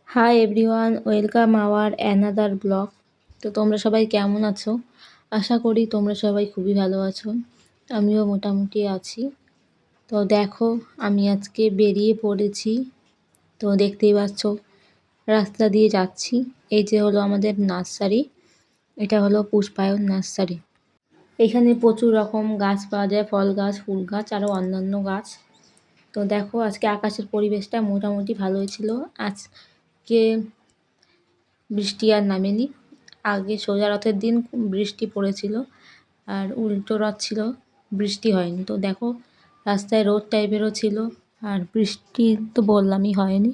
Hi everyone, welcome hour another blog. তো তোমরা সবাই কেমন আছো? আশা করি তোমরা সবাই খুবই ভালো আছো। আমিও মোটামুটি আছি। তো দেখো, আমি আজকে বেরিয়ে পড়েছি। তো দেখতেই পাচ্ছ রাস্তা দিয়ে যাচ্ছি। এই যে হলো আমাদের নার্সারি, এটা হলো পুষ্পায়ন নার্সারি। এখানে প্রচুর রকম গাছ পাওয়া যায়, ফল গাছ, ফুল গাছ, আরও অন্যান্য গাছ। তো দেখো আজকে আকাশের পরিবেশটা মোটামুটি ভালোই ছিল। আজকে বৃষ্টি আর নামেনি। আগে সোজা রথের দিন বৃষ্টি পড়েছিল, আর উল্টো রথ ছিল, বৃষ্টি হয়নি। তো দেখো রাস্তায় রোদ টাইপেরও ছিল, আর বৃষ্টি তো বললামই হয়নি।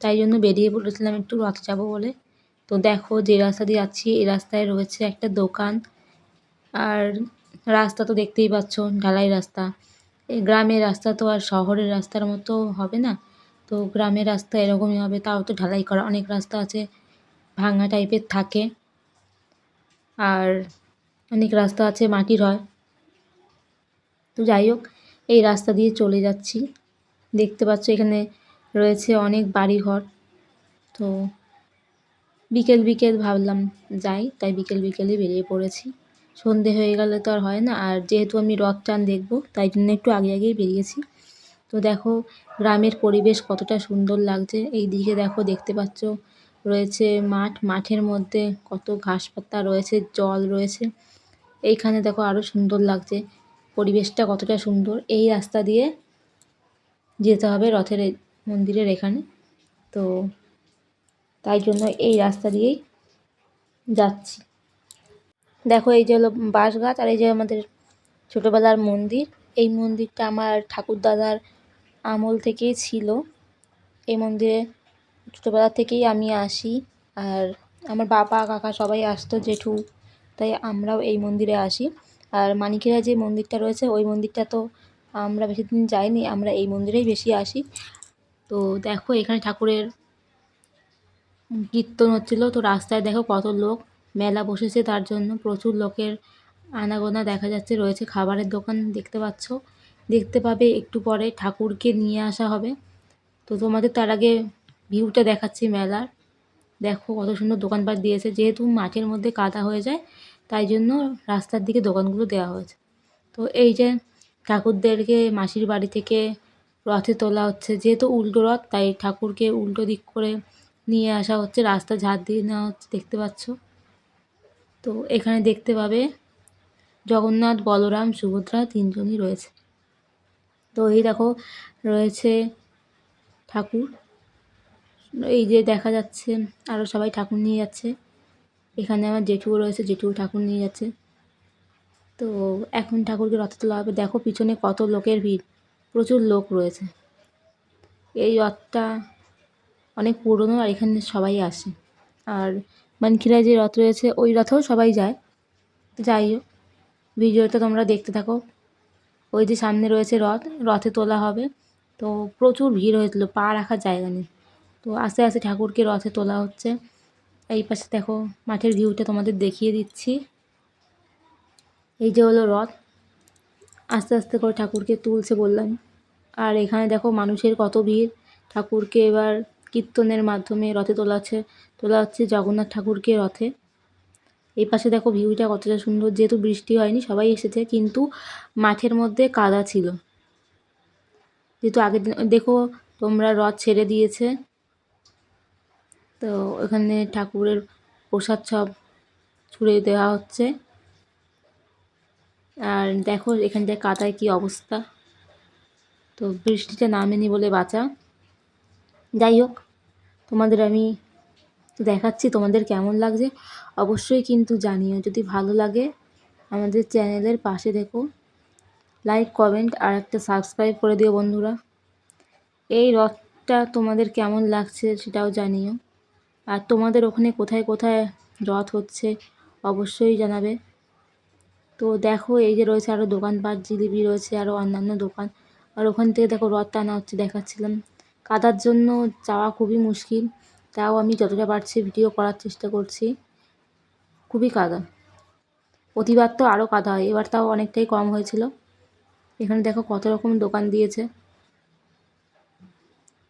তাই জন্য বেরিয়ে পড়েছিলাম একটু রথ যাবো বলে। তো দেখো যে রাস্তা দিয়ে যাচ্ছি, এই রাস্তায় রয়েছে একটা দোকান। আর রাস্তা তো দেখতেই পাচ্ছ, ঢালাই রাস্তা। এই গ্রামের রাস্তা তো আর শহরের রাস্তার মতো হবে না। তো গ্রামের রাস্তা এরকমই হবে, তাও তো ঢালাই করা। অনেক রাস্তা আছে ভাঙা টাইপের থাকে, আর অনেক রাস্তা আছে মাটির হয়। তো যাই হোক, এই রাস্তা দিয়ে চলে যাচ্ছি। দেখতে পাচ্ছ এখানে রয়েছে অনেক বাড়িঘর। তো বিকেল বিকেল ভাবলাম যাই, তাই বিকেল বিকেলই বেরিয়ে পড়েছি। সন্ধে হয়ে গেলে তো আর হয় না, আর যেহেতু আমি রথ টান দেখবো তাই জন্য একটু আগে আগেই বেরিয়েছি। তো দেখো গ্রামের পরিবেশ কতটা সুন্দর লাগছে। এই দিকে দেখো, দেখতে পাচ্ছ রয়েছে মাঠ, মাঠের মধ্যে কত ঘাস পাতা রয়েছে, জল রয়েছে। এইখানে দেখো আরও সুন্দর লাগছে, পরিবেশটা কতটা সুন্দর। এই রাস্তা দিয়ে যেতে হবে রথের মন্দিরের এখানে। তো তাই জন্য এই রাস্তা দিয়েই যাচ্ছি। দেখো এই যে হলো বাঁশ গাছ, আর এই যে আমাদের ছোটোবেলার মন্দির। এই মন্দিরটা আমার ঠাকুরদাদার আমল থেকেই ছিল। এই মন্দিরে ছোটোবেলা থেকেই আমি আসি, আর আমার বাবা কাকা সবাই আসতো, জেঠু, তাই আমরাও এই মন্দিরে আসি। আর মানিকেরা যে মন্দিরটা রয়েছে, ওই মন্দিরটা তো আমরা বেশি দিন যাইনি, আমরা এই মন্দিরেই বেশি আসি। তো দেখো এখানে ঠাকুরের কীর্তন হচ্ছিলো। তো রাস্তায় দেখো কত লোক, মেলা বসেছে তার জন্য প্রচুর লোকের আনাগোনা দেখা যাচ্ছে। রয়েছে খাবারের দোকান, দেখতে পাচ্ছ। দেখতে পাবে একটু পরে ঠাকুরকে নিয়ে আসা হবে। তো তোমাদের তার আগে ভিউটা দেখাচ্ছি মেলার। দেখো কত সুন্দর দোকানপাট দিয়েছে। যেহেতু মাঠের মধ্যে কাদা হয়ে যায়, তাই জন্য রাস্তার দিকে দোকানগুলো দেওয়া হয়েছে। তো এই যে ঠাকুরদেরকে মাসির বাড়ি থেকে রথে তোলা হচ্ছে। যেহেতু উল্টো রথ, তাই ঠাকুরকে উল্টো দিক করে নিয়ে আসা হচ্ছে, রাস্তা ঝাড় দিয়ে নেওয়া হচ্ছে, দেখতে পাচ্ছ। তো এখানে দেখতে পাবে জগন্নাথ, বলরাম, সুভদ্রা তিনজনই রয়েছে। তো এই দেখো রয়েছে ঠাকুর, এই যে দেখা যাচ্ছে আরও সবাই ঠাকুর নিয়ে যাচ্ছে। এখানে আমার জেঠুও রয়েছে, জেঠুও ঠাকুর নিয়ে যাচ্ছে। তো এখন ঠাকুরকে রথে তোলা হবে। দেখো পিছনে কত লোকের ভিড়, প্রচুর লোক রয়েছে। এই রথটা অনেক পুরনো, আর এখানে সবাই আসে। আর মানখিরায় যে রথ রয়েছে, ওই রথেও সবাই যায়। তো যাই হোক, ভিডিওটা তোমরা দেখতে থাকো। ওই যে সামনে রয়েছে রথ, রথে তোলা হবে। তো প্রচুর ভিড় হয়েছিল, পা রাখার জায়গা নেই। তো আস্তে আস্তে ঠাকুরকে রথে তোলা হচ্ছে। এই পাশে দেখো মাঠের ভিউটা তোমাদের দেখিয়ে দিচ্ছি। এই যে হলো রথ, আস্তে আস্তে করে ঠাকুরকে তুলছে বললাম। আর এখানে দেখো মানুষের কত ভিড়। ঠাকুরকে এবার কীর্তনের মাধ্যমে রথে তোলা হচ্ছে জগন্নাথ ঠাকুরকে রথে। এই পাশে দেখো ভিউটা কতটা সুন্দর। যেহেতু বৃষ্টি হয়নি, সবাই এসেছে, কিন্তু মাঠের মধ্যে কাদা ছিল। যেহেতু আগের দিন দেখো তোমরা রথ ছেড়ে দিয়েছে, তো এখানে ঠাকুরের প্রসাদ সব ছুঁড়ে দেওয়া হচ্ছে। আর দেখো এখানটায় কাদায় কী অবস্থা। তো বৃষ্টিটা নামেনি বলে বাঁচা। যাই হোক, তোমাদের আমি দেখাচ্ছি, তোমাদের কেমন লাগছে অবশ্যই কিন্তু জানিও। যদি ভালো লাগে আমাদের চ্যানেলের পাশে দেখো, লাইক, কমেন্ট আর একটা সাবস্ক্রাইব করে দিও বন্ধুরা। এই রথটা তোমাদের কেমন লাগছে সেটাও জানিও। আর তোমাদের ওখানে কোথায় কোথায় রথ হচ্ছে অবশ্যই জানাবে। তো দেখো এই যে রয়েছে আরও দোকানপাট, জিলিপি রয়েছে, আরও অন্যান্য দোকান। আর ওখান থেকে দেখো রথ টানা হচ্ছে, দেখাচ্ছিলাম। কাদার জন্য যাওয়া খুবই মুশকিল, তাও আমি যতটা পারছি ভিডিও করার চেষ্টা করছি। খুবই কাদা, প্রতিবার তো আরও কাদা হয়, এবার তাও অনেকটাই কম হয়েছিল। এখানে দেখো কত রকম দোকান দিয়েছে।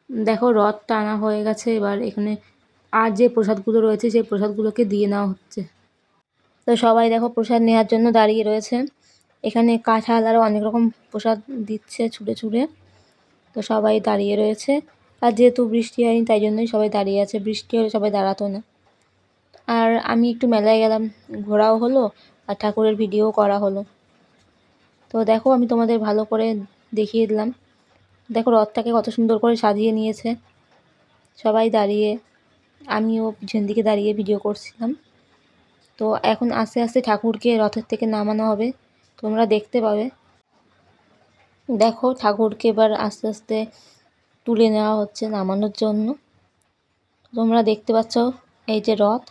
দেখো রথ টানা হয়ে গেছে, এবার এখানে আর যে প্রসাদগুলো রয়েছে সেই প্রসাদগুলোকে দিয়ে নেওয়া হচ্ছে। তো সবাই দেখো প্রসাদ নেওয়ার জন্য দাঁড়িয়ে রয়েছে। এখানে কাঁঠাল আরও অনেক রকম প্রসাদ দিচ্ছে ছুঁড়ে ছুঁড়ে। তো সবাই দাঁড়িয়ে রয়েছে, আর যেহেতু বৃষ্টি হয়নি তাই জন্যই সবাই দাঁড়িয়ে আছে, বৃষ্টি হলে সবাই দাঁড়াতো না। আর আমি একটু মেলায় গেলাম, ঘোরাও হলো আর ঠাকুরের ভিডিও করা হলো। তো দেখো আমি তোমাদের ভালো করে দেখিয়ে দিলাম। দেখো রথটাকে কত সুন্দর করে সাজিয়ে নিয়েছে সবাই দাঁড়িয়ে, আমিও পিছন দিকে দাঁড়িয়ে ভিডিও করছিলাম। তো এখন আস্তে আস্তে ঠাকুরকে রথের থেকে নামানো হবে, তোমরা দেখতে পাবে। দেখো ঠাকুরকে এবার আস্তে আস্তে তুলে নেওয়া হচ্ছে নামানোর জন্য। তোমরা দেখতে পাচ্ছ এই যে রথ,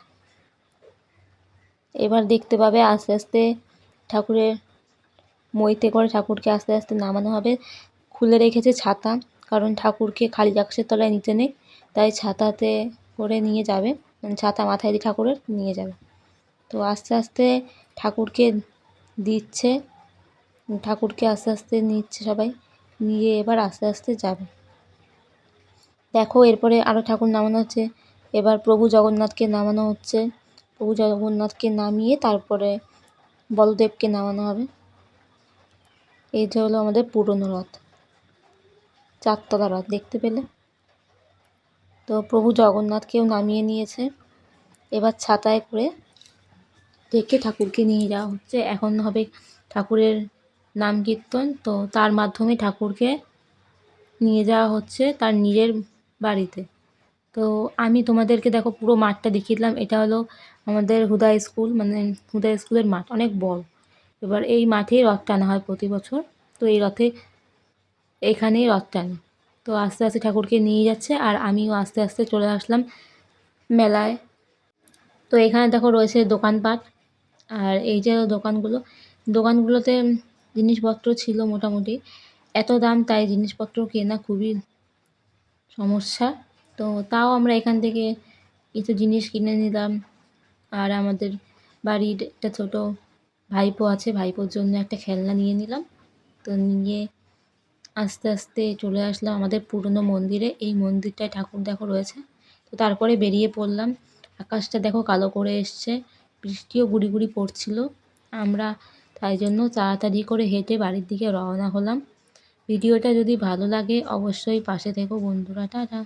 এবার দেখতে পাবে আস্তে আস্তে ঠাকুরের মইতে করে ঠাকুরকে আস্তে আস্তে নামানো হবে। খুলে রেখেছে ছাতা, কারণ ঠাকুরকে খালি আকাশের তলায় নিতে নেই, তাই ছাতাতে করে নিয়ে যাবে, মানে ছাতা মাথায় দিয়ে ঠাকুরের নিয়ে যাবে। তো আস্তে আস্তে ঠাকুরকে দিচ্ছে, ঠাকুরকে আস্তে আস্তে নিচ্ছে সবাই, নিয়ে এবার আস্তে আস্তে যাবে। দেখো এরপরে আরও ঠাকুর নামানো হচ্ছে, এবার প্রভু জগন্নাথকে নামানো হচ্ছে। প্রভু জগন্নাথকে নামিয়ে তারপরে বলদেবকে নামানো হবে। এইটা হলো আমাদের পুরনো রথ, চারতলা রথ দেখতে পেলে। তো প্রভু জগন্নাথকেও নামিয়ে নিয়েছে, এবার ছাতায় করে ডেকে ঠাকুরকে নিয়ে যাওয়া হচ্ছে। এখন হবে ঠাকুরের নাম কীর্তন, তো তার মাধ্যমে ঠাকুরকে নিয়ে যাওয়া হচ্ছে তার নিজের বাড়িতে। তো আমি তোমাদেরকে দেখো পুরো মাঠটা দেখিয়ে দিলাম। এটা হলো আমাদের হুদা স্কুল, মানে হুদা স্কুলের মাঠ অনেক বড়। এবার এই মাঠেই রথ টানা হয় প্রতি বছর। তো এই রথে এখানেই রথ টানে। তো আস্তে আস্তে ঠাকুরকে নিয়ে যাচ্ছে, আর আমিও আস্তে আস্তে চলে আসলাম মেলায়। তো এখানে দেখো রয়েছে দোকানপাট, আর এই যে দোকানগুলোতে জিনিসপত্র ছিল মোটামুটি। এত দাম, তাই জিনিসপত্র কেনা খুবই সমস্যা। তো তাও আমরা এখান থেকে কিছু জিনিস কিনে নিলাম। আর আমাদের বাড়ির একটা ছোটো ভাইপো আছে, ভাইপোর জন্য একটা খেলনা নিয়ে নিলাম। তো নিয়ে আস্তে আস্তে চলে আসলাম আমাদের পুরনো মন্দিরে। এই মন্দিরটায় ঠাকুর দেখো রয়েছে। তো তারপরে বেরিয়ে পড়লাম। আকাশটা দেখো কালো করে এসছে, বৃষ্টিও গুড়ি গুড়ি পড়ছিল। আমরা তাই জন্য তাড়াতাড়ি করে হেঁটে বাড়ির দিকে রওনা হলাম। ভিডিওটা যদি ভালো লাগে অবশ্যই পাশে থেকো বন্ধুরা, টাটা।